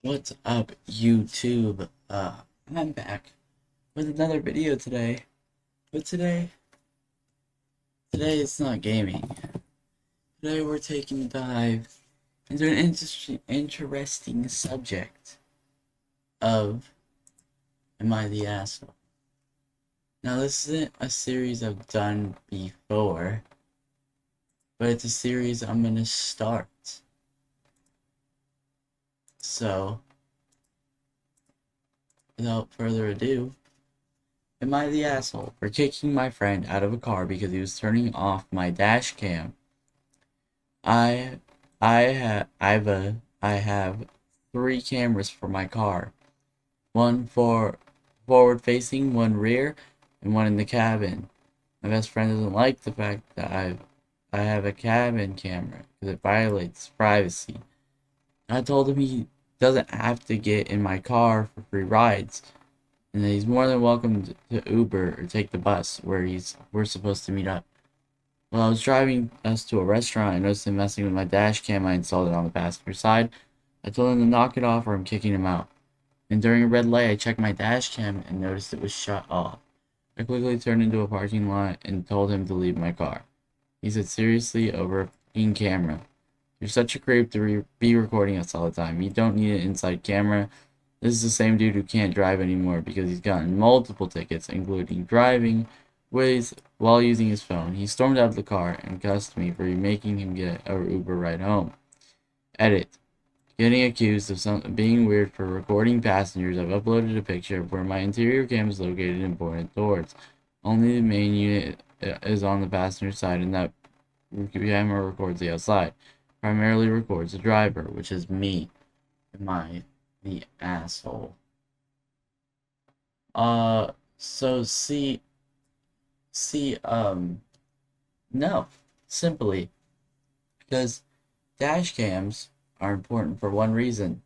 What's up, YouTube? I'm back with another video today. But today it's not gaming. Today we're taking a dive into an interesting subject of Am I the Asshole? Now, this isn't a series I've done before, but it's a series I'm gonna start. So, without further ado, am I the asshole for kicking my friend out of a car because he was turning off my dash cam? I I have three cameras for my car. One for forward facing, one rear, and one in the cabin. My best friend doesn't like the fact that I have a cabin camera because it violates privacy. I told him he doesn't have to get in my car for free rides, and that he's more than welcome to Uber or take the bus where we're supposed to meet up. While I was driving us to a restaurant, I noticed him messing with my dash cam I installed it on the passenger side. I told him to knock it off or I'm kicking him out. And during a red light, I checked my dash cam and noticed it was shut off. I quickly turned into a parking lot and told him to leave my car. He said, "Seriously, over a fucking camera? You're such a creep to be recording us all the time. You don't need an inside camera. This is the same dude who can't drive anymore because he's gotten multiple tickets, including driving ways while using his phone. He stormed out of the car and cussed me for making him get a Uber ride home." Edit. Getting accused of being weird for recording passengers, I've uploaded a picture of where my interior cam is located and pointed towards. Only the main unit is on the passenger side, and that camera records the outside. Primarily records the driver, which is me. Am I the asshole? So no. Simply because dash cams are important for one reason: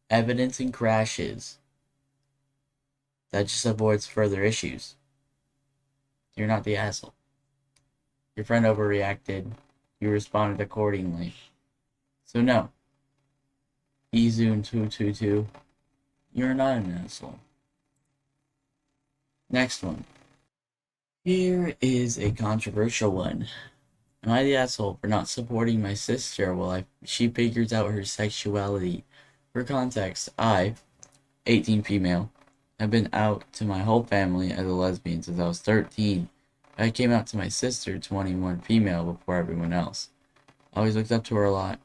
evidencing crashes. That just avoids further issues. You're not the asshole. Your friend overreacted. You responded accordingly. So no. Izune222, you're not an asshole. Next one. Here is a controversial one. Am I the asshole for not supporting my sister while she figures out her sexuality? For context, I, 18 female, have been out to my whole family as a lesbian since I was 13. I came out to my sister, 21 female, before everyone else. I always looked up to her a lot,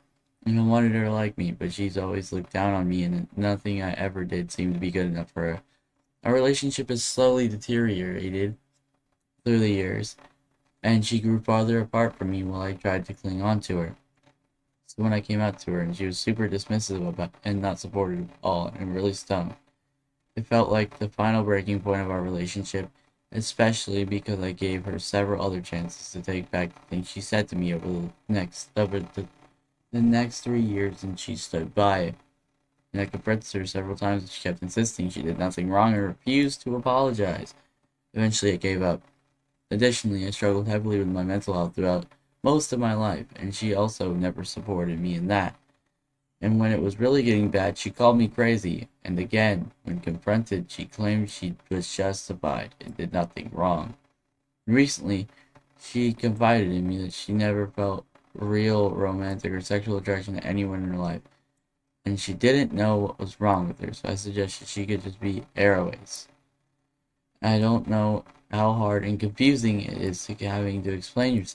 and I wanted her to like me, but she's always looked down on me, and nothing I ever did seemed to be good enough for her. Our relationship has slowly deteriorated through the years, and she grew farther apart from me while I tried to cling on to her. So when I came out to her, and she was super dismissive about and not supportive at all, and really stung. It felt like the final breaking point of our relationship, especially because I gave her several other chances to take back the things she said to me over the next 3 years, and she stood by. And I confronted her several times, and she kept insisting she did nothing wrong and refused to apologize. Eventually, I gave up. Additionally, I struggled heavily with my mental health throughout most of my life, and she also never supported me in that. And when it was really getting bad, she called me crazy, and again, when confronted, she claimed she was justified and did nothing wrong. Recently, she confided in me that she never felt real romantic or sexual attraction to anyone in her life, and she didn't know what was wrong with her, so I suggested she could just be Airways. I don't know how hard and confusing it is to having to explain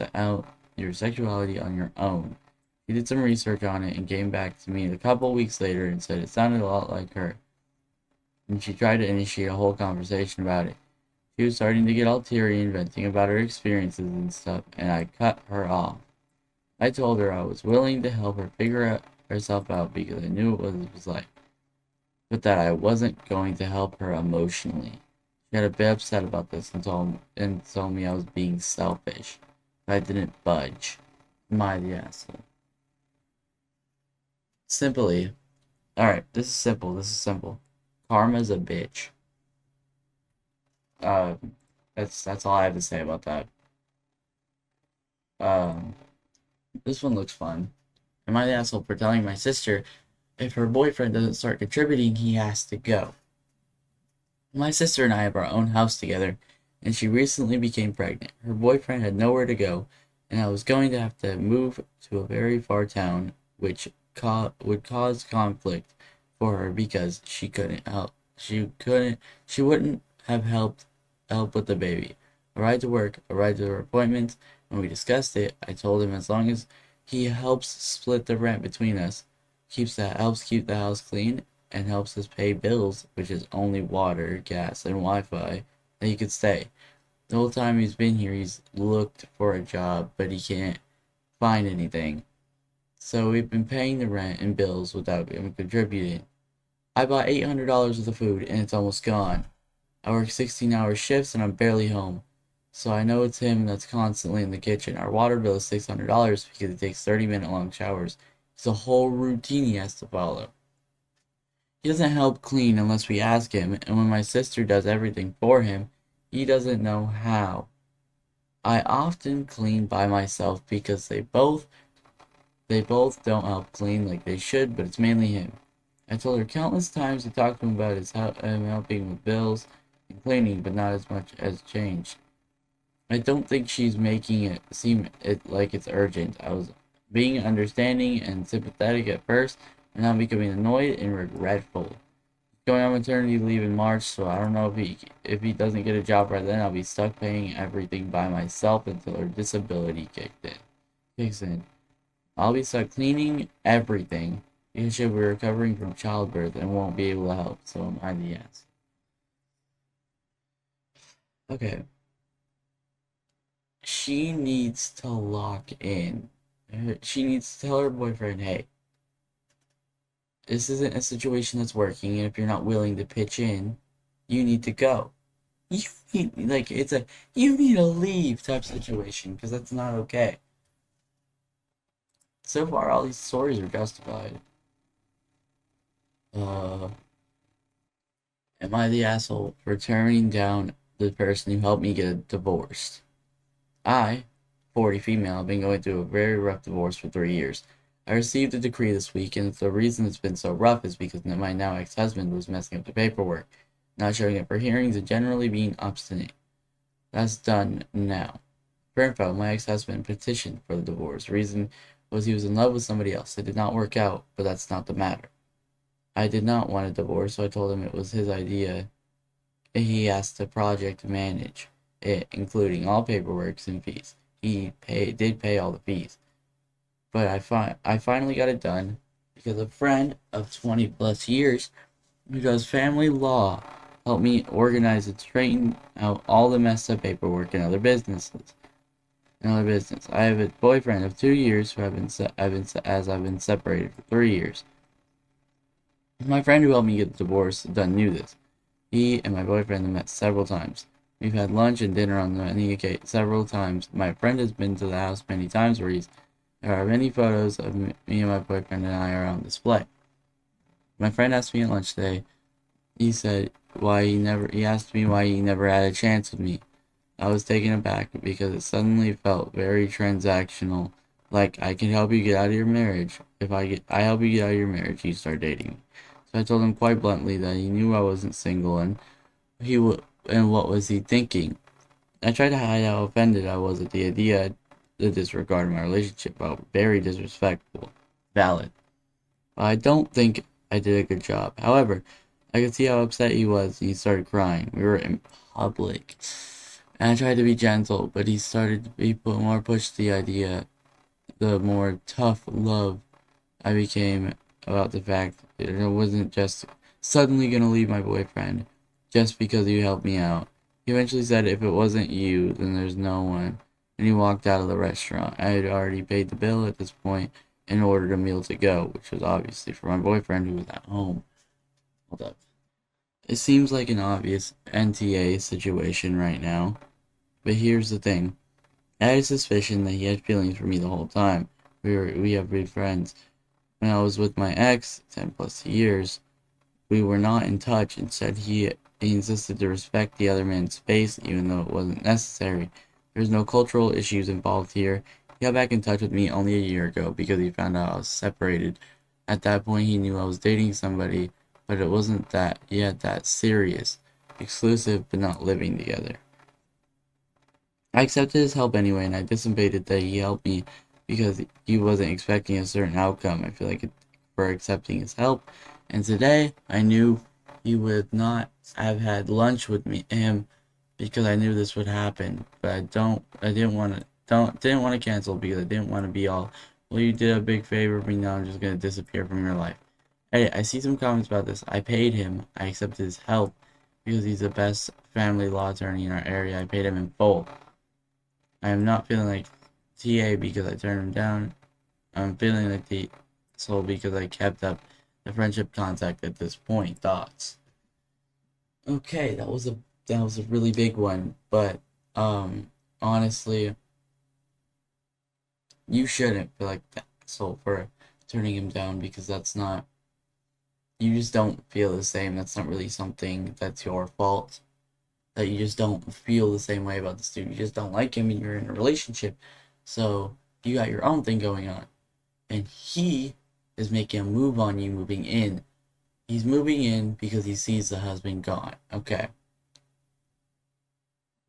your sexuality on your own. She did some research on it and came back to me a couple weeks later and said it sounded a lot like her. And she tried to initiate a whole conversation about it. She was starting to get all teary and venting about her experiences and stuff, and I cut her off. I told her I was willing to help her herself out because I knew what it was like, but that I wasn't going to help her emotionally. She got a bit upset about this and told me I was being selfish. But I didn't budge. Am I the asshole? Simply, alright, this is simple. This is simple. Karma's a bitch. Um, that's all I have to say about that. Um, this one looks fun. Am I the asshole for telling my sister If her boyfriend doesn't start contributing, he has to go. My sister and I have our own house together, and she recently became pregnant. Her boyfriend had nowhere to go, and I was going to have to move to a very far town, which would cause conflict for her because she couldn't help. She wouldn't have help with the baby. A ride to work, a ride to her appointments. When we discussed it, I told him as long as he helps split the rent between us, helps keep the house clean, and helps us pay bills, which is only water, gas, and Wi-Fi, that he could stay. The whole time he's been here, he's looked for a job, but he can't find anything. So we've been paying the rent and bills without him contributing. I bought $800 worth of food, and it's almost gone. I work 16-hour shifts, and I'm barely home. So I know it's him that's constantly in the kitchen. Our water bill is $600 because he takes 30-minute long showers. It's a whole routine he has to follow. He doesn't help clean unless we ask him, and when my sister does everything for him, he doesn't know how. I often clean by myself because they both don't help clean like they should, but it's mainly him. I told her countless times to talk to him about him helping with bills and cleaning, but not as much as changed. I don't think she's making it seem like it's urgent. I was being understanding and sympathetic at first, and now I'm becoming annoyed and regretful. Going on maternity leave in March, so I don't know if he doesn't get a job by then. I'll be stuck paying everything by myself until her disability kicks in. I'll be stuck cleaning everything because she'll be recovering from childbirth and won't be able to help. So am I the ass. Okay, she needs to lock in. She needs to tell her boyfriend, hey, this isn't a situation that's working, and if you're not willing to pitch in, you need to go. You it's a you need to leave type situation because that's not okay. So far, all these stories are justified. Uh, am I the asshole for turning down the person who helped me get divorced? I, 40 female, have been going through a very rough divorce for 3 years. I received a decree this week, and the reason it's been so rough is because my now ex-husband was messing up the paperwork, not showing up for hearings, and generally being obstinate. That's done now. For info, my ex-husband petitioned for the divorce. Reason was he was in love with somebody else. It did not work out, but that's not the matter. I did not want a divorce, so I told him it was his idea. He asked the project to manage it, including all paperwork and fees. He did pay all the fees. But I finally got it done because a friend of 20 plus years who does family law helped me organize and straighten out all the messed up paperwork in other businesses. Another business. I have a boyfriend of 2 years who I've been separated for 3 years. My friend who helped me get the divorce done knew this. He and my boyfriend have met several times. We've had lunch and dinner on many occasions several times. My friend has been to the house many times there are many photos of me and my boyfriend and I are on display. My friend asked me at lunch today. He asked me why he never had a chance with me. I was taken aback because it suddenly felt very transactional. Like I can help you get out of your marriage. If I help you get out of your marriage, you start dating me. So I told him quite bluntly that he knew I wasn't single and what was he thinking. I tried to hide how offended I was at the idea that disregarded my relationship. Felt very disrespectful. Valid. But I don't think I did a good job. However, I could see how upset he was and he started crying. We were in public. And I tried to be gentle, but he pushed the idea, the more tough love I became about the fact that I wasn't just suddenly gonna leave my boyfriend just because you helped me out. He eventually said if it wasn't you, then there's no one, and he walked out of the restaurant. I had already paid the bill at this point and ordered a meal to go, which was obviously for my boyfriend who was at home. Hold up. It seems like an obvious NTA situation right now, but here's the thing. I had a suspicion that he had feelings for me the whole time. We have been friends. When I was with my ex, 10 plus years, we were not in touch. Instead, he insisted to respect the other man's space, even though it wasn't necessary. There's no cultural issues involved here. He got back in touch with me only a year ago because he found out I was separated At that point, he knew I was dating somebody, but it wasn't that yet that serious, exclusive, but not living together. I accepted his help anyway, and I anticipated that he helped me because he wasn't expecting a certain outcome. I feel like for accepting his help, and today I knew he would not have had lunch with him, because I knew this would happen. But I didn't want to cancel because I didn't want to be all, well, you did a big favor for me, now I'm just gonna disappear from your life. Hey, I see some comments about this. I paid him. I accepted his help because he's the best family law attorney in our area. I paid him in full. I am not feeling like TA because I turned him down. I'm feeling like the soul because I kept up the friendship contact at this point. Thoughts? Okay, that was a really big one, but honestly, you shouldn't feel like that soul for turning him down, because that's not, you just don't feel the same. That's not really something that's your fault. That you just don't feel the same way about this dude. You just don't like him and you're in a relationship. So you got your own thing going on. And he is making a move on you, moving in. He's moving in because he sees the husband gone. Okay.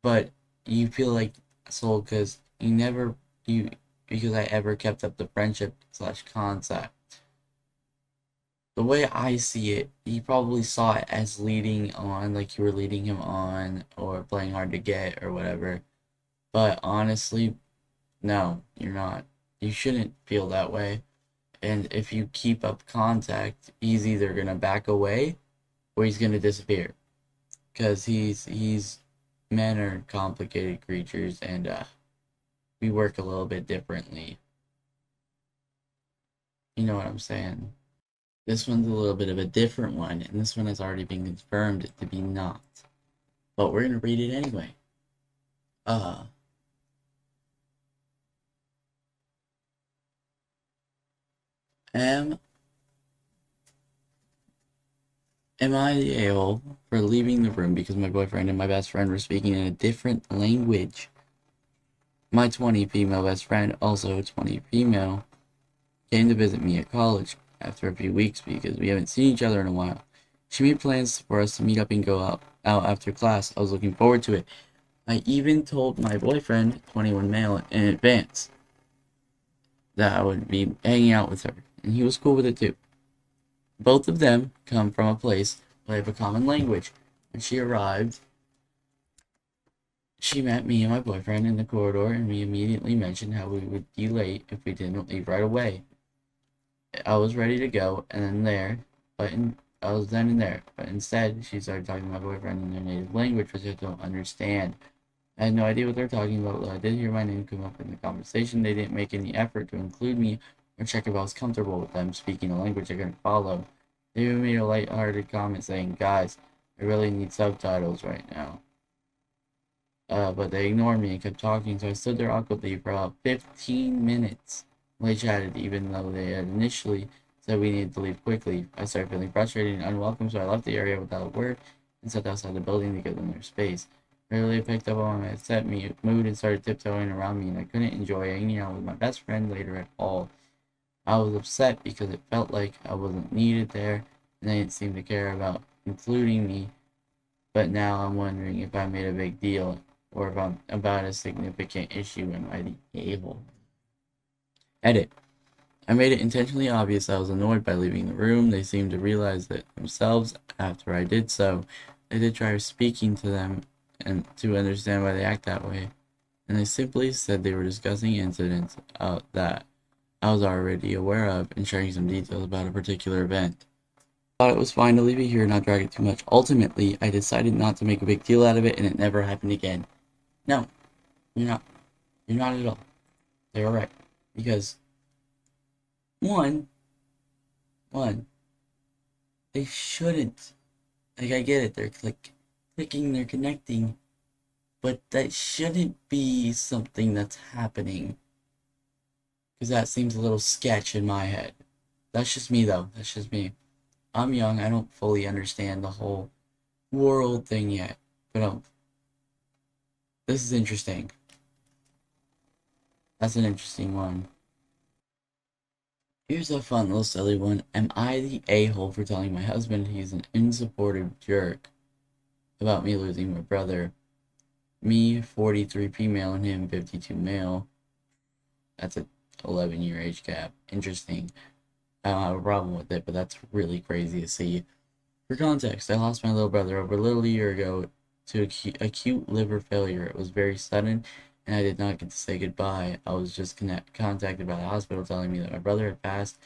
But you feel like soul because you because I ever kept up the friendship slash contact. The way I see it, he probably saw it as leading on, like you were leading him on or playing hard to get or whatever. But honestly, no, you're not. You shouldn't feel that way. And if you keep up contact, he's either gonna back away or he's gonna disappear. Cause he's men are complicated creatures, and we work a little bit differently. You know what I'm saying? This one's a little bit of a different one, and this one has already been confirmed to be not. But we're gonna read it anyway. Uh am Am I the a-hole for leaving the room because my boyfriend and my best friend were speaking in a different language? My 20 female best friend, also 20 female, came to visit me at college after a few weeks because we haven't seen each other in a while. She made plans for us to meet up and go out after class. I was looking forward to it. I even told my boyfriend, 21 male, in advance that I would be hanging out with her, and he was cool with it too. Both of them come from a place where they have a common language. When she arrived, she met me and my boyfriend in the corridor, and we immediately mentioned how we would be late if we didn't leave right away. I was ready to go, and then there, but I was then and there, but instead she started talking to my boyfriend in their native language, which I don't understand. I had no idea what they were talking about, though I did hear my name come up in the conversation. They didn't make any effort to include me or check if I was comfortable with them speaking a language I couldn't follow. They even made a light-hearted comment saying, "Guys, I really need subtitles right now." But they ignored me and kept talking, so I stood there awkwardly for about 15 minutes. They chatted, even though they had initially said we needed to leave quickly. I started feeling frustrated and unwelcome, so I left the area without a word and stepped outside the building to give them their space. Rarely picked up on my upset mood and started tiptoeing around me, and I couldn't enjoy hanging out with my best friend later at all. I was upset because it felt like I wasn't needed there, and they didn't seem to care about including me. But now I'm wondering if I made a big deal, or if I'm about a significant issue. Am I the a-hole? Edit. I made it intentionally obvious I was annoyed by leaving the room. They seemed to realize that themselves after I did so. I did try speaking to them and to understand why they act that way, and they simply said they were discussing incidents that I was already aware of and sharing some details about a particular event. I thought it was fine to leave it here and not drag it too much. Ultimately, I decided not to make a big deal out of it, and it never happened again. No, you're not. You're not at all. They were right. Because one, one, they shouldn't. Like, I get it. They're clicking, they're connecting, but that shouldn't be something that's happening. Because that seems a little sketch in my head. That's just me, though. That's just me. I'm young. I don't fully understand the whole world thing yet. But this is interesting. That's an interesting one. Here's a fun little silly one. Am I the a-hole for telling my husband he's an insupportive jerk about me losing my brother? Me, 43 female, and him, 52 male. That's a 11-year age gap. Interesting. I don't have a problem with it, but that's really crazy to see. For context, I lost my little brother over a little year ago to acute liver failure. It was very sudden, and I did not get to say goodbye. I was just contacted by the hospital telling me that my brother had passed,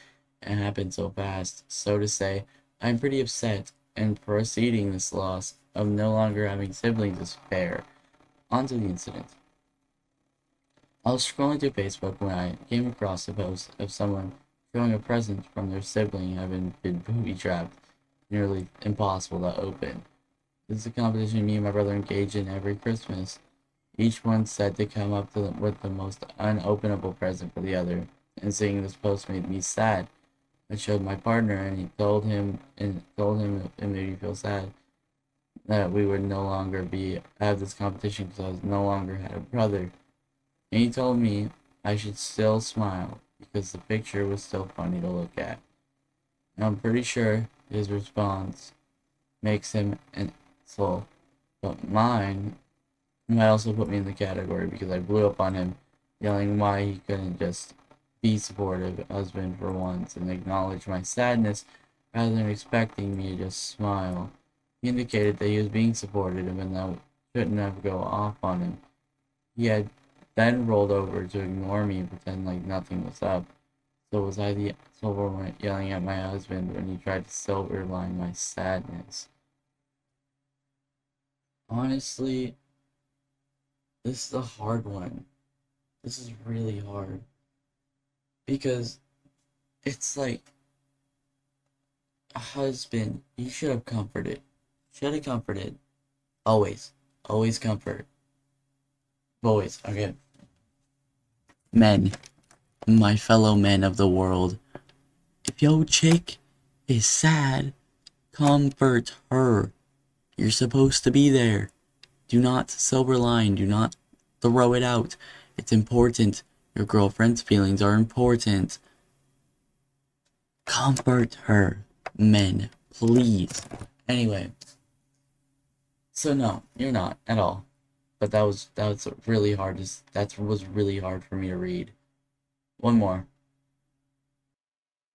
and it happened so fast. So to say, I'm pretty upset, and proceeding this loss of no longer having siblings is fair. On to the incident. I was scrolling through Facebook when I came across a post of someone showing a present from their sibling having been booby-trapped, nearly impossible to open. This is a competition me and my brother engage in every Christmas. Each one said to come up with the most unopenable present for the other, and seeing this post made me sad. I showed my partner, and he told him it made me feel sad that we would no longer have this competition because I no longer had a brother. And he told me I should still smile because the picture was still funny to look at. And I'm pretty sure his response makes him an asshole, but mine might also put me in the category because I blew up on him, yelling why he couldn't just be supportive husband for once and acknowledge my sadness rather than expecting me to just smile. He indicated that he was being supportive and that I shouldn't have go off on him. He had then rolled over to ignore me and pretend like nothing was up. So was I the asshole yelling at my husband when he tried to silver line my sadness? Honestly, this is a hard one. This is really hard. Because it's like a husband, you should have comforted. Should have comforted. Always. Always comfort. Always. Okay. Men. My fellow men of the world. If yo chick is sad, comfort her. You're supposed to be there. Do not silver line. Do not throw it out. It's important. Your girlfriend's feelings are important. Comfort her, men, please. Anyway, so no, you're not at all. But that was really hard. That was really hard for me to read. One more.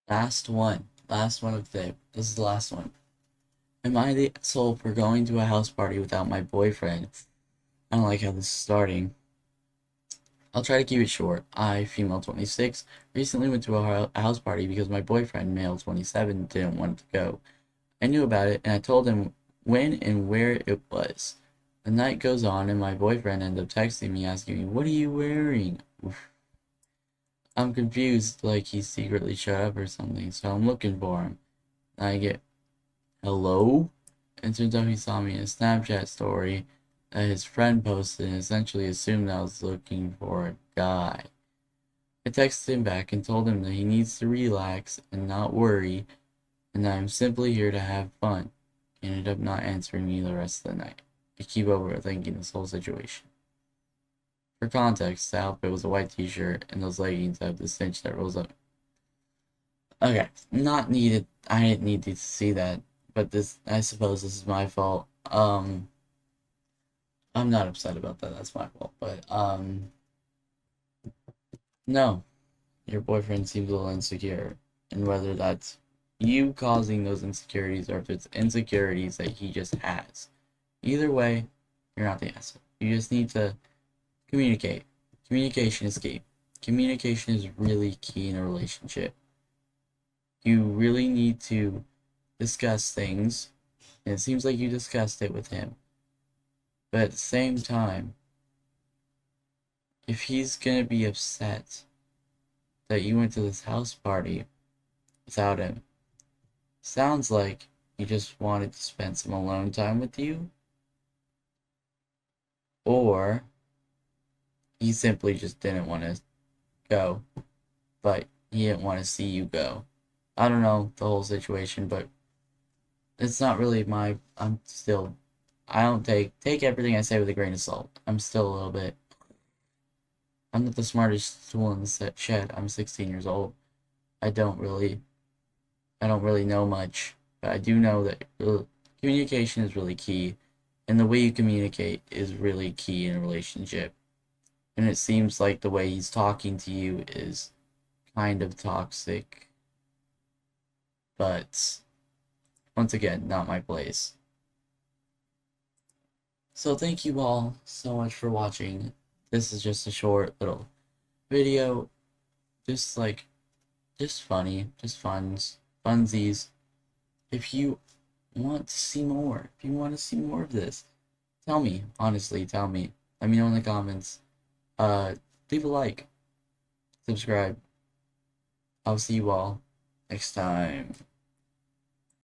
Last one. Last one of the day. This is the last one. Am I the asshole for going to a house party without my boyfriend? I don't like how this is starting. I'll try to keep it short. I, female 26, recently went to a house party because my boyfriend, male 27, didn't want to go. I knew about it and I told him when and where it was. The night goes on and my boyfriend ends up texting me asking me, "What are you wearing?" Oof. I'm confused, like he secretly showed up or something, so I'm looking for him. And I get, "Hello?" And turns out he saw me in a Snapchat story that his friend posted and essentially assumed I was looking for a guy. I texted him back and told him that he needs to relax and not worry, and that I'm simply here to have fun. He ended up not answering me the rest of the night. I keep overthinking this whole situation. For context, the outfit was a white t-shirt and those leggings have the cinch that rolls up. Okay, not needed. I didn't need to see that, but I suppose this is my fault. I'm not upset about that. That's my fault. But no, your boyfriend seems a little insecure, and whether that's you causing those insecurities or if it's insecurities that he just has, either way, you're not the asshole. You just need to communicate. Communication is key. Communication is really key in a relationship. You really need to discuss things, and it seems like you discussed it with him. But at the same time, if he's gonna be upset that you went to this house party without him, sounds like he just wanted to spend some alone time with you, or he simply just didn't want to go, but he didn't want to see you go. I don't know the whole situation, but it's not really I don't take everything I say with a grain of salt. I'm still a little bit. I'm not the smartest tool in the shed. I'm 16 years old. I don't really know much, but I do know that communication is really key, and the way you communicate is really key in a relationship. And it seems like the way he's talking to you is kind of toxic, but once again, not my place. So thank you all so much for watching. This is just a short little video, just like, just funny, just funsies. If you want to see more, if you want to see more of this, tell me, honestly, tell me. Let me know in the comments. Leave a like, subscribe. I'll see you all next time.